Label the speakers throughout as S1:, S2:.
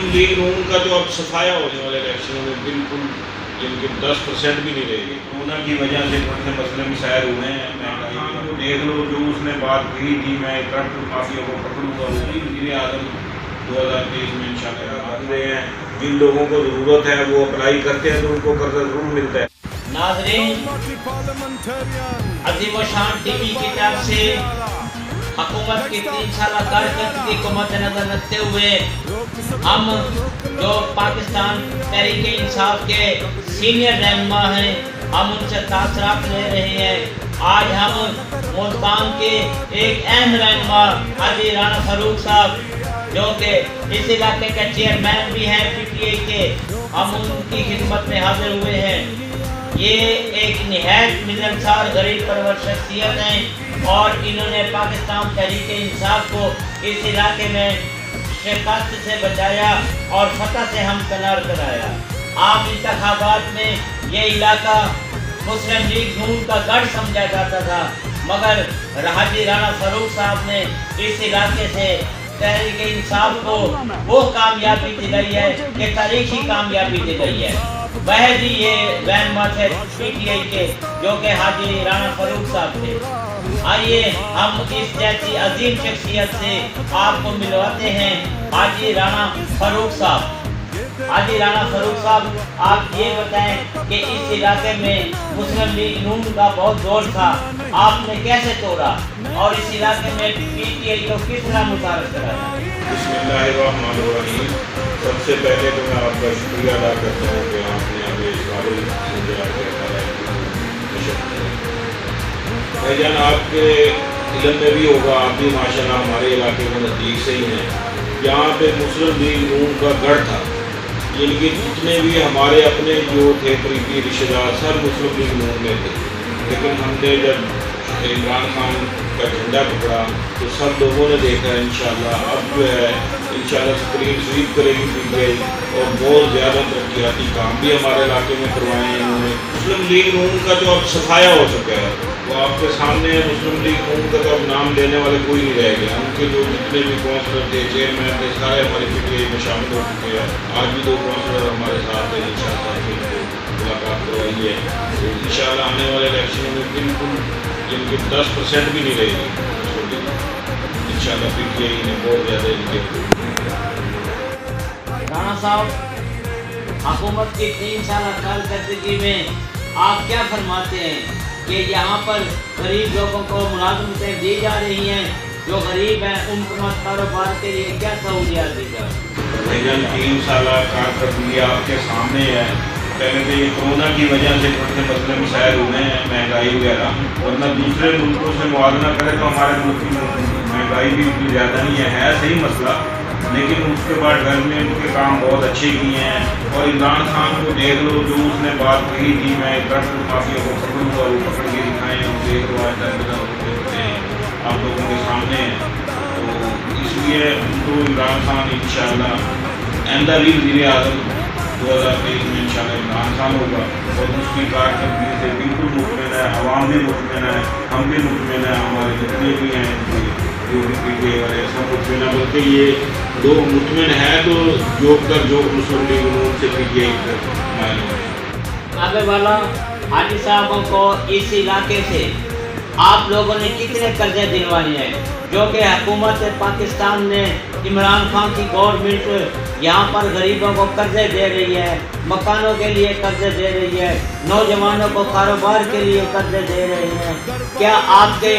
S1: مسلم league نون کا جو اب صفایا ہونے والے الیکشنوں میں بالکل جن کے 10% بھی نہیں رہے گی. کورونا کی وجہ سے بڑے سے مسئلے مسائل ہوئے ہیں. مہنگائی کو دیکھ لو, جو اس نے بات کہی تھی میں کرپٹ مافیا کو پکڑوں گا, وہی وزیر اعظم 2023 میں انشاءاللہ بن رہے ہیں. جن لوگوں کو ضرورت ہے وہ اپلائی کرتے ہیں تو ان کو قرضہ ضرور ملتا ہے.
S2: ناظرین, عظیم و شان ٹی وی کی طرف سے حکومت کی 3 سالہ کارکردگی کو مد نظر رکھتے ہوئے ہم جو پاکستان تحریک انصاف کے سینئر رہنما ہیں, ہم ان سے تاثرات لے رہے ہیں. آج ہم ملتان کے ایک اہم رہنما حاجی رانا فاروق صاحب جو کہ اس علاقے کے چیئرمین بھی ہیں پی ٹی آئی کے, ہم ان کی خدمت میں حاضر ہوئے ہیں. یہ ایک نہایت ملنسار غریب پرور شخصیت ہیں اور انہوں نے پاکستان تحریک انصاف کو اس علاقے میں شکست سے بچایا اور فتح سے ہمکنار کرایا. عام انتخابات میں یہ علاقہ مسلم لیگ نون کا گڑھ سمجھا جاتا تھا, مگر حاجی رانا فاروق صاحب نے اس علاقے سے تحریک انصاف کو وہ کامیابی دلائی ہے کہ تاریخی کامیابی دلائی ہے. وہ بھی یہ رہنما تھے پی ٹی آئی کے جو کہ حاجی رانا فاروق صاحب تھے. آئیے ہم اس جیسی عظیم شخصیت سے آپ کو ملواتے ہیں حاجی رانا فاروق صاحب. حاجی رانا فاروق صاحب, آپ یہ بتائیں کہ اس علاقے میں مسلم لیگ نون کا بہت زور تھا, آپ نے کیسے توڑا اور اس علاقے میں پی ٹی آئی کو کس طرح متعارف کرایا؟
S1: بسم اللہ الرحمن الرحیم. سب سے پہلے تو میں آپ کا شکریہ ادا کرتا ہوں کہ آپ نے ابھی اس قابل مجھے بھائی جان, آپ کے علم میں بھی ہوگا, آپ بھی ماشاءاللہ ہمارے علاقے کے نزدیک سے ہی ہیں. یہاں پہ مسلم لیگ نون کا گڑھ تھا, یعنی کہ جتنے بھی ہمارے اپنے جو تھے قریبی رشتہ دار سب مسلم لیگ نون میں تھے. لیکن ہم نے جب عمران خان کا جھنڈا پکڑا تو سب لوگوں نے دیکھا انشاءاللہ اب جو ہے انشاءاللہ سپریم سویپ کرے گی پی ٹی آئی, اور بہت زیادہ ترقیاتی کام بھی ہمارے علاقے میں کروائے ہیں انہوں نے. مسلم لیگ نون کا جو اب صفایا ہو چکا ہے وہ آپ کے سامنے ہے. مسلم لیگ نون کا تو اب نام لینے والے کوئی نہیں رہ گیا. ان کے جو جتنے بھی کونسلر تھے, چیئرمین تھے, سارے ہماری پی ٹی آئی میں شامل ہو چکے ہیں. آج بھی 2 کونسلر ہمارے ساتھ ہیں, انشاءاللہ ملاقات کروائی ہے. انشاءاللہ آنے والے الیکشنوں میں بالکل جن کے 10% بھی نہیں رہے گی انشاءاللہ پی ٹی آئی نے بہت زیادہ ان کے.
S2: رانا صاحب, حکومت کی 3 سالہ کارکردگی میں آپ کیا فرماتے ہیں کہ یہاں پر غریب لوگوں کو ملازمتیں دی جا رہی ہیں, جو غریب ہیں ان کو کاروبار کے لیے کیا سہولیات دی جا رہی ہیں؟
S1: 3 سالہ کارکردگی آپ کے سامنے ہے. پہلے تو یہ کورونا کی وجہ سے بڑے مسئلے مسائل ہوئے ہیں, مہنگائی وغیرہ, ورنہ دوسرے ملکوں سے موازنہ کرے تو ہمارے ملک کی مہنگائی بھی اتنی زیادہ نہیں ہے صحیح مسئلہ, لیکن اس کے بعد گورنمنٹ کے کام بہت اچھے کیے ہیں. اور عمران خان کو دیکھ لو, جو اس نے بات کہی تھی میں کرپٹ مافیا کو پکڑوں گا, وہ پکڑ کے دکھائے ہیں. دیکھ لو آج تک آپ لوگوں کے سامنے ہیں. تو اس لیے تو عمران خان انشاءاللہ آئندہ بھی وزیر اعظم 2023 میں انشاءاللہ عمران خان ہوگا, اور اس کی کارکردگی سے بالکل مطمئن ہے, عوام بھی مطمئن ہے, ہم بھی مطمئن ہیں, ہمارے جتنے بھی ہیں جو بھی پی ٹی آئی والے سب مطمئن ہے. بلکہ یہ لوگ مطمئن ہے تو جو مسلم لیگ نون سے پی ٹی آئی مائل ہو رہے ہیں.
S2: آگے والا حاجی صاحبوں کو اس علاقے سے آپ لوگوں نے کتنے قرضے دلوائے ہیں, جو کہ حکومت پاکستان نے عمران خان کی گورنمنٹ یہاں پر غریبوں کو قرضے دے رہی ہے, مکانوں کے لیے قرضے دے رہی ہے, نوجوانوں کو کاروبار کے لیے قرضے دے رہے ہیں, کیا آپ کے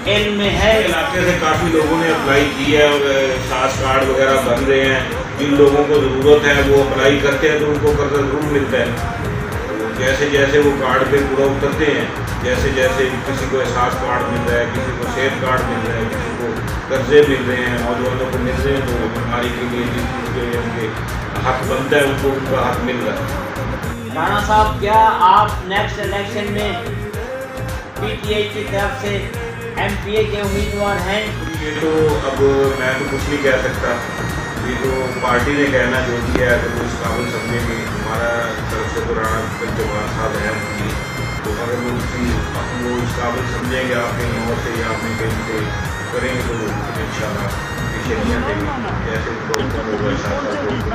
S2: علم میں ہے؟
S1: علاقے سے کافی لوگوں نے اپلائی کی ہے اور ساس کارڈ وغیرہ بن رہے ہیں. جن لوگوں کو ضرورت ہے وہ اپلائی کرتے ہیں تو ان کو قرضہ ضرور ملتا ہے. جیسے جیسے وہ کارڈ پہ پورا اترتے ہیں, جیسے جیسے کسی کو احساس کارڈ مل رہا ہے, کسی کو صحت کارڈ مل رہا ہے, کسی کو قرضے مل رہے ہیں, نوجوانوں کو مل رہے ہیں, تو بیماری کے لیے جس چیز کے ان کے حق بنتا ہے ان کو ان کا حق مل رہا ہے.
S2: رانا صاحب, کیا آپ نیکسٹ الیکشن میں پی ٹی آئی کی طرف سے ایم پی اے کے امیدوار ہیں؟
S1: یہ تو اب میں تو کچھ نہیں کہہ سکتا, یہ تو پارٹی نے کہنا جو بھی ہے تو اس قابل سمجھیں گے. ہمارا طرف سے تو رانا جوان صاحب ہے, تو اگر وہ اس قابل سمجھیں گے آپ کہیں اور سے یا آپ نے کہیں سے کریں گے تو انشاءاللہ پیچھے نہیں ہٹیں گے. جیسے ہوگا